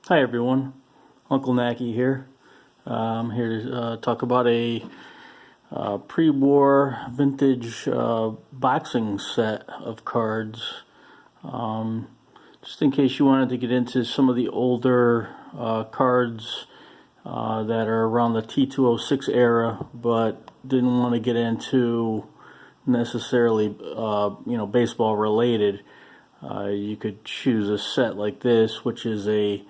Hi everyone, Uncle Nacki here. I'm here to talk about a pre-war vintage boxing set of cards. Just in case you wanted to get into some of the older cards that are around the T206 era, but didn't want to get into necessarily baseball related. You could choose a set like this, which is a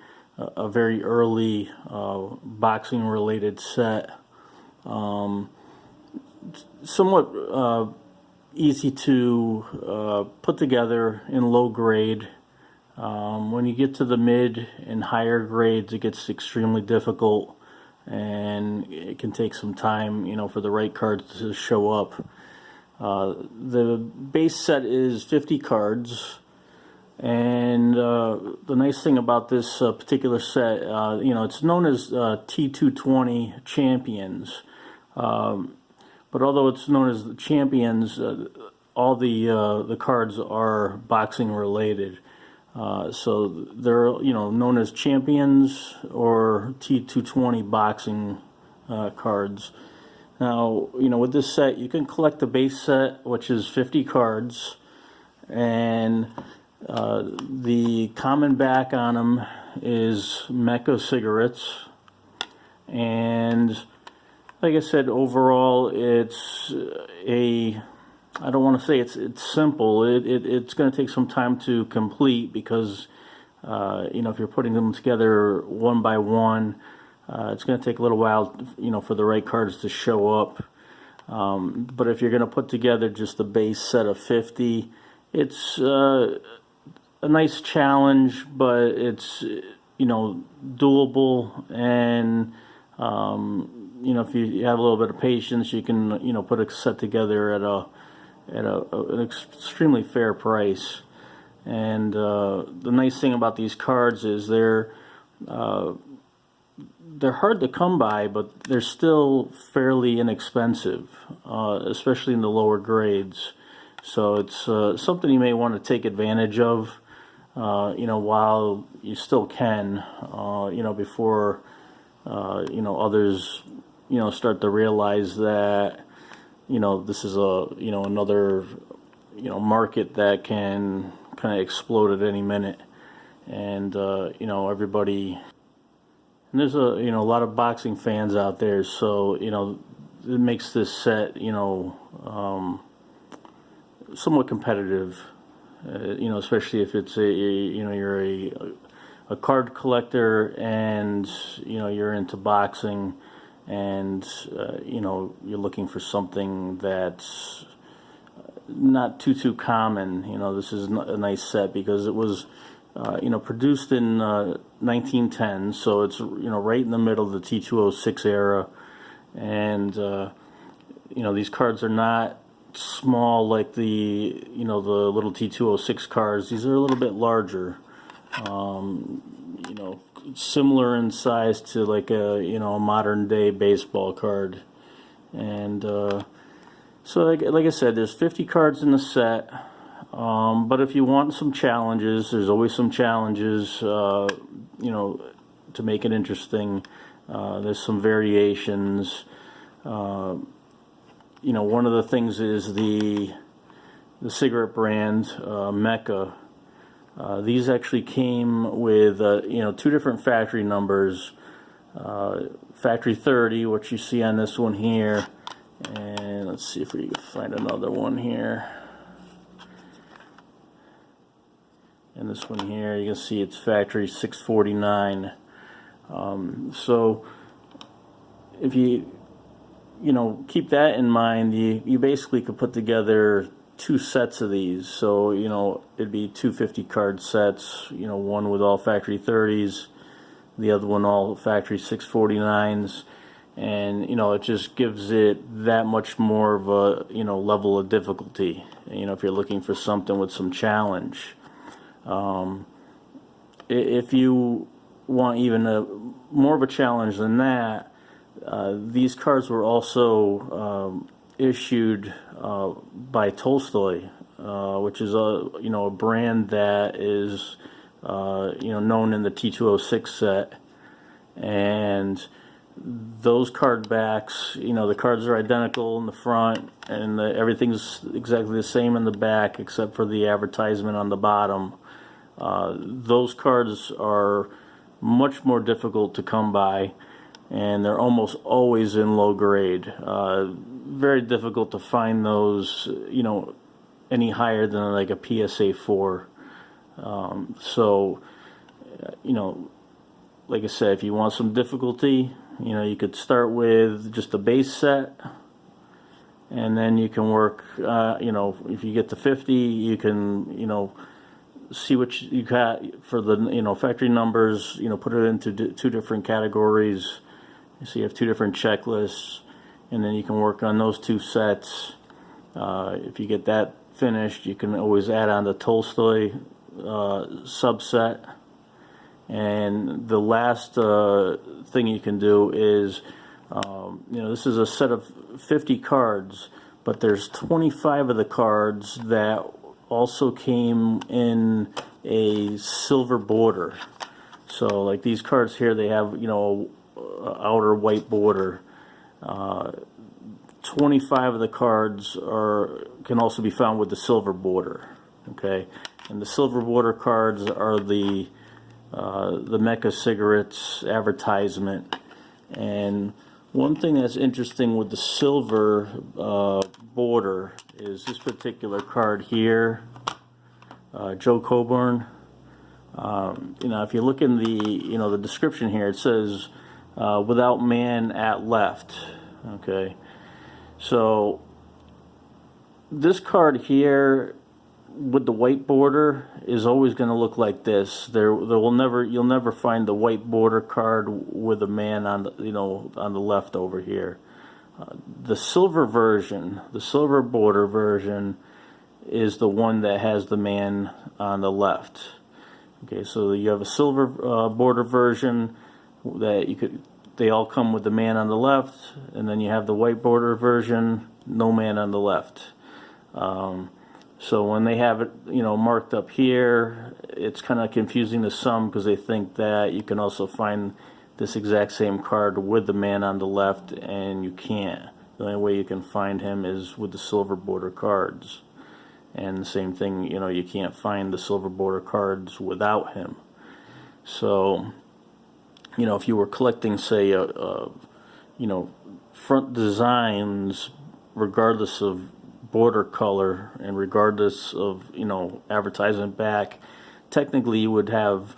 very early boxing related set. Somewhat easy to put together in low grade. When you get to the mid and higher grades, it gets extremely difficult, and it can take some time, for the right cards to show up. The base set is 50 cards. And the nice thing about this particular set, it's known as T220 Champions. But although it's known as the Champions, all the cards are boxing related. So they're known as Champions or T220 boxing cards. Now, with this set, you can collect the base set, which is 50 cards, and the common back on them is Mecca cigarettes, and like I said, overall it's I don't want to say it's simple. It's going to take some time to complete because if you're putting them together one by one, it's going to take a little while for the right cards to show up. But if you're going to put together just the base set of 50, it's a nice challenge, but it's doable, and if you have a little bit of patience, you can put a set together at an extremely fair price. And the nice thing about these cards is they're hard to come by, but they're still fairly inexpensive, especially in the lower grades. So it's something you may want to take advantage of, while you still can, before, others, start to realize that, this is another, market that can kind of explode at any minute. And, everybody, and there's a lot of boxing fans out there, so, it makes this set, somewhat competitive. Especially if it's you're a card collector and you're into boxing, and you're looking for something that's not too common. This is a nice set because it was produced in 1910, so it's right in the middle of the T206 era, and these cards are not small like the the little T206 cards. These are a little bit larger, similar in size to like a modern day baseball card. And so like I said, there's 50 cards in the set, but if you want some challenges, there's always some challenges to make it interesting. There's some variations. One of the things is the cigarette brand, Mecca. These actually came with two different factory numbers, factory 30, which you see on this one here, and let's see if we can find another one here. And this one here, you can see it's factory 649. So if you keep that in mind, you basically could put together two sets of these. So, it'd be 250 card sets, one with all factory 30s, the other one all factory 649s. And, it just gives it that much more of a, level of difficulty, if you're looking for something with some challenge. If you want even more of a challenge than that, these cards were also issued by Tolstoi, which is a brand that is known in the T206 set, and those card backs, the cards are identical in the front, and everything's exactly the same in the back except for the advertisement on the bottom. Those cards are much more difficult to come by, and they're almost always in low grade. Very difficult to find those, any higher than like a PSA 4. So, like I said, if you want some difficulty, you could start with just a base set, and then you can work, if you get to 50, you can, see what you got for the, factory numbers, put it into two different categories. So you have two different checklists, and then you can work on those two sets. If you get that finished, you can always add on the Tolstoi subset. And the last thing you can do is, this is a set of 50 cards, but there's 25 of the cards that also came in a silver border. So like these cards here, they have, outer white border. 25 of the cards can also be found with the silver border. Okay, and the silver border cards are the Mecca cigarettes advertisement. And one thing that's interesting with the silver border is this particular card here, Joe Coburn. If you look in the description here, it says without man at left. Okay, so this card here with the white border is always going to look like this. You'll never find the white border card with a man on the left over here. The silver version, the silver border version, is the one that has the man on the left. Okay, so you have a silver border version that they all come with the man on the left, and then you have the white border version, no man on the left. So when they have it, marked up here, it's kind of confusing to some because they think that you can also find this exact same card with the man on the left, and you can't. The only way you can find him is with the silver border cards. And the same thing, you can't find the silver border cards without him. So, if you were collecting, say, front designs, regardless of border color and regardless of, advertisement back, technically you would have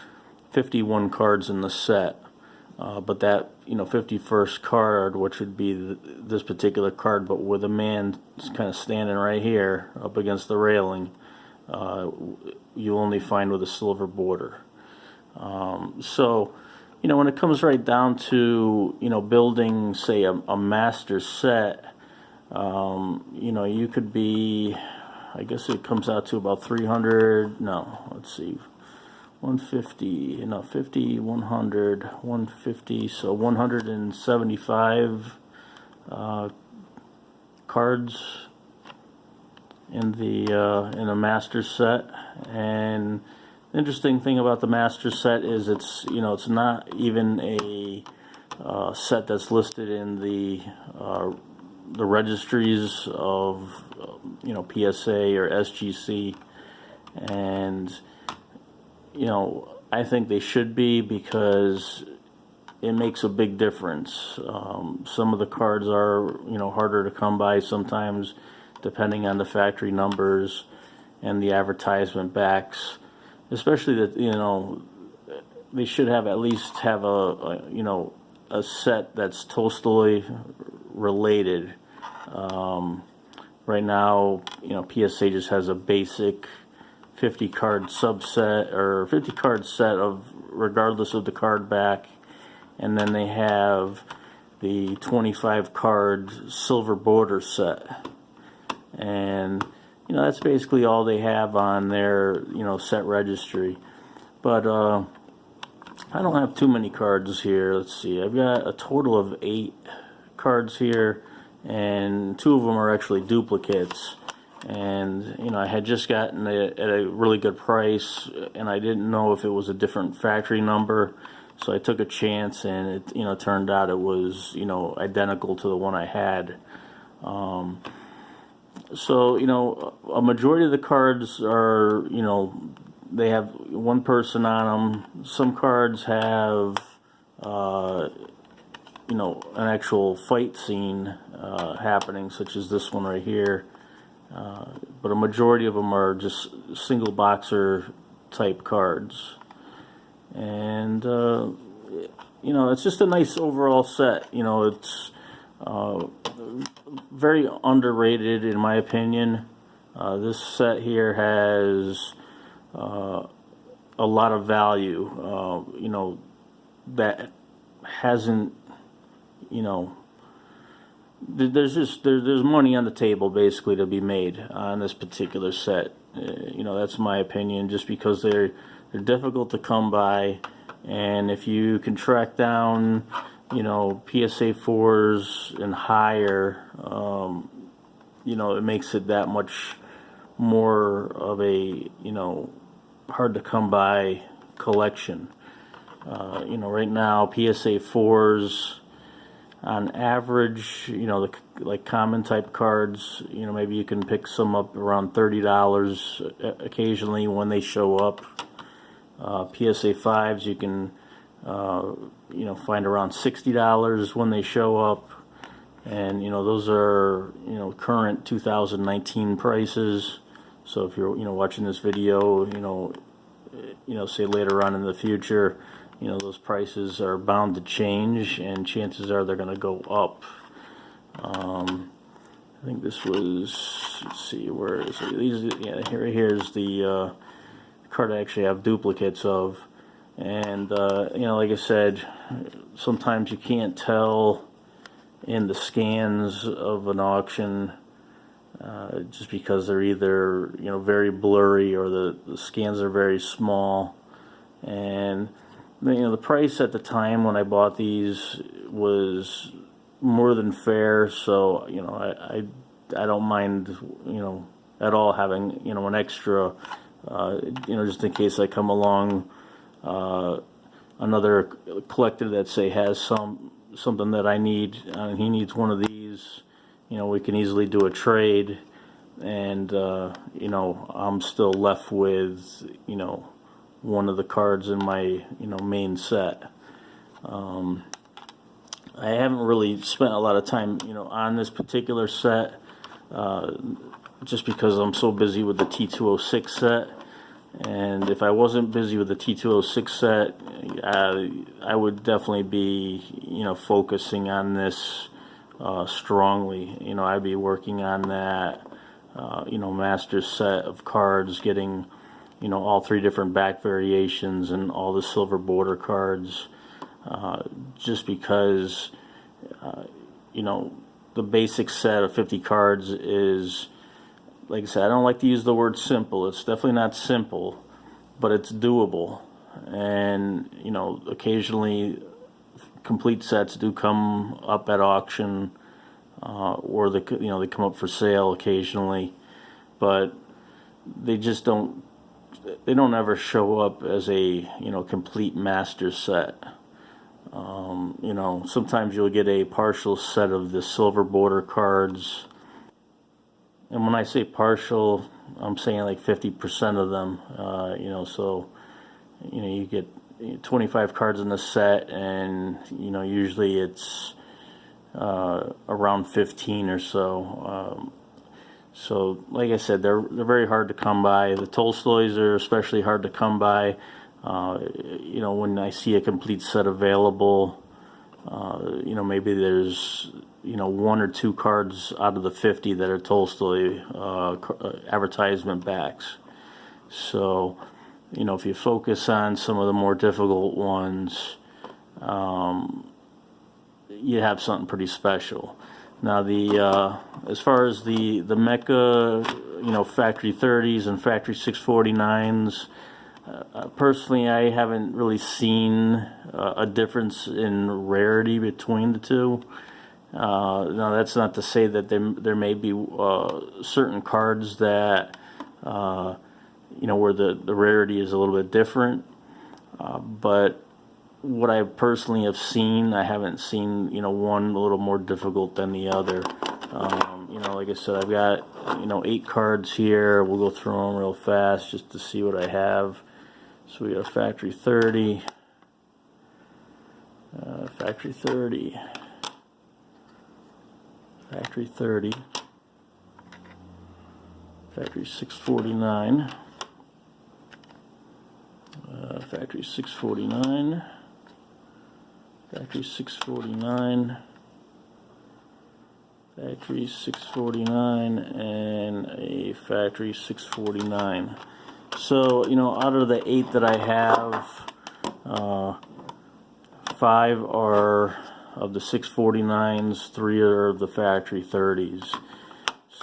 51 cards in the set. But that 51st card, which would be this particular card, but with a man kind of standing right here up against the railing, you only find with a silver border. So, when it comes right down to building, say, a master set, you could be, I guess it comes out to about 300. No, let's see. 150, 50, 100, 150, so 175 cards in a master set. And the interesting thing about the master set is it's not even a set that's listed in the registries of PSA or SGC, and I think they should be, because it makes a big difference. Some of the cards are, harder to come by sometimes, depending on the factory numbers and the advertisement backs. Especially that, they should at least have a set that's Tolstoi related. Right now, PSA just has a basic 50 card subset or 50 card set of regardless of the card back, and then they have the 25 card silver border set, and that's basically all they have on their set registry. But I don't have too many cards here. Let's see, I've got a total of 8 cards here, and 2 of them are actually duplicates. and I had just gotten it at a really good price, and I didn't know if it was a different factory number, so I took a chance, and it turned out it was identical to the one I had. So a majority of the cards are they have one person on them. Some cards have an actual fight scene happening, such as this one right here. But a majority of them are just single boxer type cards, and it's just a nice overall set. It's very underrated in my opinion. This set here has a lot of value. That hasn't. There's money on the table basically to be made on this particular set. That's my opinion, just because they're difficult to come by, and if you can track down PSA 4s and higher, it makes it that much more of a hard to come by collection. Right now PSA 4s on average, like common type cards, maybe you can pick some up around $30 occasionally when they show up. PSA 5s you can find around $60 when they show up, and those are current 2019 prices. So if you're watching this video, say later on in the future, those prices are bound to change, and chances are they're going to go up. I think this was, let's see, where is it? Here's the card I actually have duplicates of. And, like I said, sometimes you can't tell in the scans of an auction just because they're either, very blurry, or the scans are very small. And the price at the time when I bought these was more than fair, so I don't mind at all having an extra just in case I come along another collector that say has something that I need, and he needs one of these. We can easily do a trade, and I'm still left with one of the cards in my main set. I haven't really spent a lot of time on this particular set, just because I'm so busy with the T206 set. And if I wasn't busy with the T206 set, I would definitely be focusing on this strongly. I'd be working on that master set of cards, getting all three different back variations and all the silver border cards, just because the basic set of 50 cards is, like I said, I don't like to use the word simple. It's definitely not simple, but it's doable. And occasionally complete sets do come up at auction, or they come up for sale occasionally, but they just don't ever show up as a complete master set. Sometimes you'll get a partial set of the silver border cards, and when I say partial, I'm saying like 50% of them. So you get 25 cards in the set, and usually it's around 15 or so. So, like I said, they're very hard to come by. The Tolstois are especially hard to come by. When I see a complete set available, maybe there's one or two cards out of the 50 that are Tolstoi advertisement backs. So, if you focus on some of the more difficult ones, you have something pretty special. Now, as far as the Mecca, factory 30s and factory 649s, personally, I haven't really seen a difference in rarity between the two. Now that's not to say that there may be certain cards that where the rarity is a little bit different, but what I personally have seen, I haven't seen one a little more difficult than the other. Like I said, I've got 8 cards here. We'll go through them real fast just to see what I have. So we got a factory 30, factory 30, factory 30, factory 649, factory 649, factory 649, factory 649, and a factory 649. So, out of the 8 that I have, 5 are of the 649s, 3 are of the factory 30s.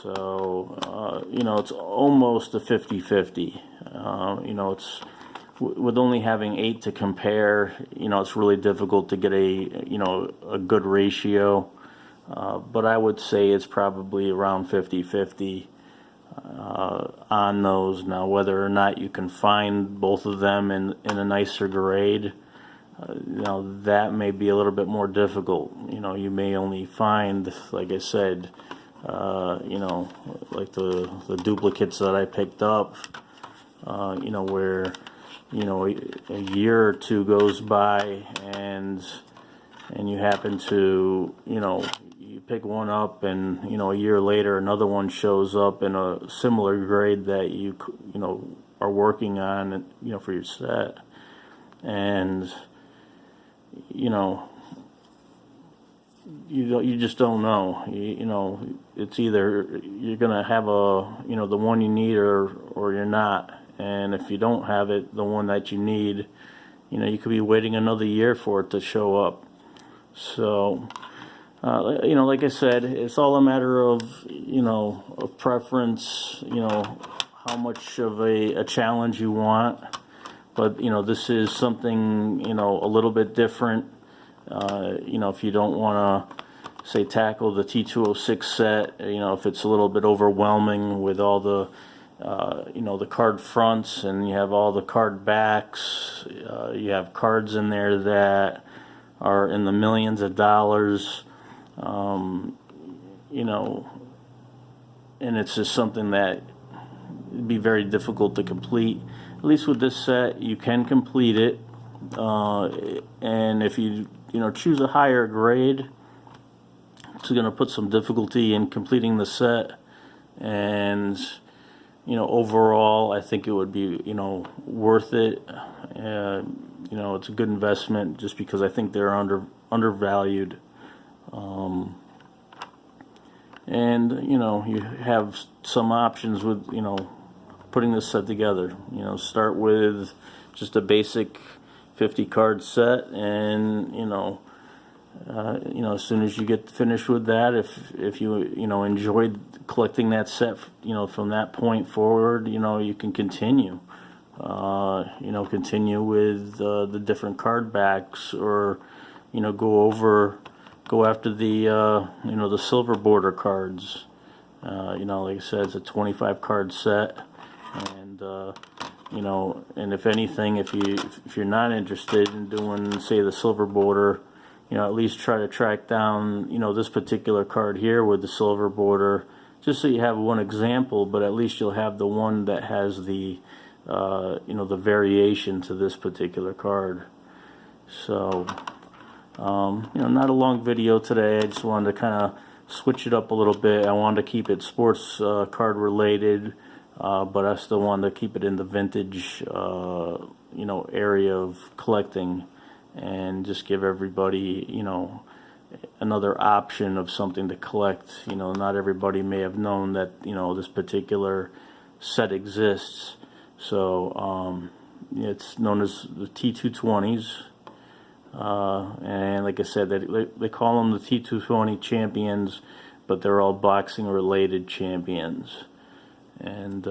So, it's almost a 50-50. It's with only having 8 to compare, it's really difficult to get a good ratio. But I would say it's probably around 50-50 on those. Now, whether or not you can find both of them in a nicer grade, that may be a little bit more difficult. You may only find, like I said, like the duplicates that I picked up, where a year or two goes by and you happen to you pick one up, and a year later another one shows up in a similar grade that you are working on for your set, and you just don't know. It's either you're gonna have the one you need or you're not. And if you don't have it, the one that you need, you could be waiting another year for it to show up. So, like I said, it's all a matter of, of preference, how much of a challenge you want. But, this is something, a little bit different. If you don't want to, say, tackle the T206 set, if it's a little bit overwhelming with all the the card fronts, and you have all the card backs, you have cards in there that are in the millions of dollars, and it's just something that would be very difficult to complete. At least with this set, you can complete it, and if you choose a higher grade, it's going to put some difficulty in completing the set, and overall, I think it would be, worth it. It's a good investment just because I think they're undervalued. And, you have some options with, putting this set together. Start with just a basic 50 card set, and, as soon as you get finished with that, if you enjoyed collecting that set, from that point forward, you can continue. Continue with the different card backs, or go after the the silver border cards. Like I said, it's a 25 card set, and and if anything, if you're not interested in doing, say, the silver border, at least try to track down, this particular card here with the silver border, just so you have one example, but at least you'll have the one that has the, the variation to this particular card. So, not a long video today. I just wanted to kind of switch it up a little bit. I wanted to keep it sports card related, but I still wanted to keep it in the vintage, area of collecting, and just give everybody, another option of something to collect. Not everybody may have known that, this particular set exists. So, it's known as the T220s. And like I said, they call them the T220 Champions, but they're all boxing related champions. And,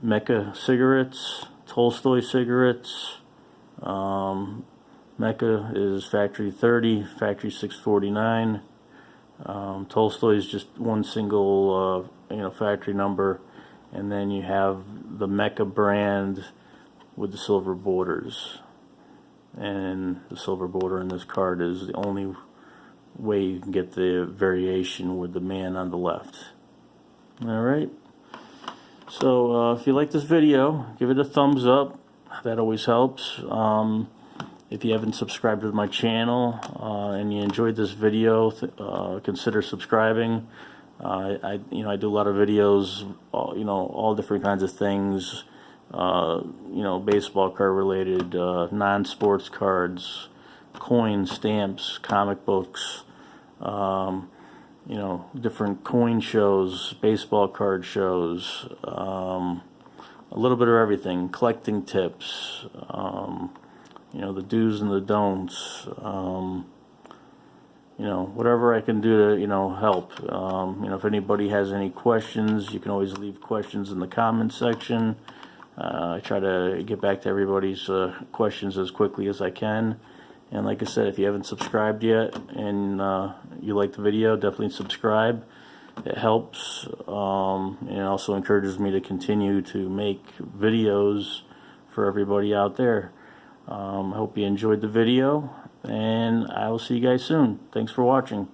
Mecca cigarettes, Tolstoi cigarettes, Mecca is factory 30, factory 649. Tolstoi is just one single factory number, and then you have the Mecca brand with the silver borders, and the silver border in this card is the only way you can get the variation with the man on the left. Alright, so if you like this video, give it a thumbs up. That always helps. If you haven't subscribed to my channel and you enjoyed this video, consider subscribing. I do a lot of videos, all different kinds of things, baseball card related, non-sports cards, coins, stamps, comic books, different coin shows, baseball card shows, a little bit of everything, collecting tips, the do's and the don'ts, whatever I can do to, help. If anybody has any questions, you can always leave questions in the comments section. I try to get back to everybody's questions as quickly as I can. And like I said, if you haven't subscribed yet and you like the video, definitely subscribe. It helps, and it also encourages me to continue to make videos for everybody out there. I hope you enjoyed the video, and I will see you guys soon. Thanks for watching.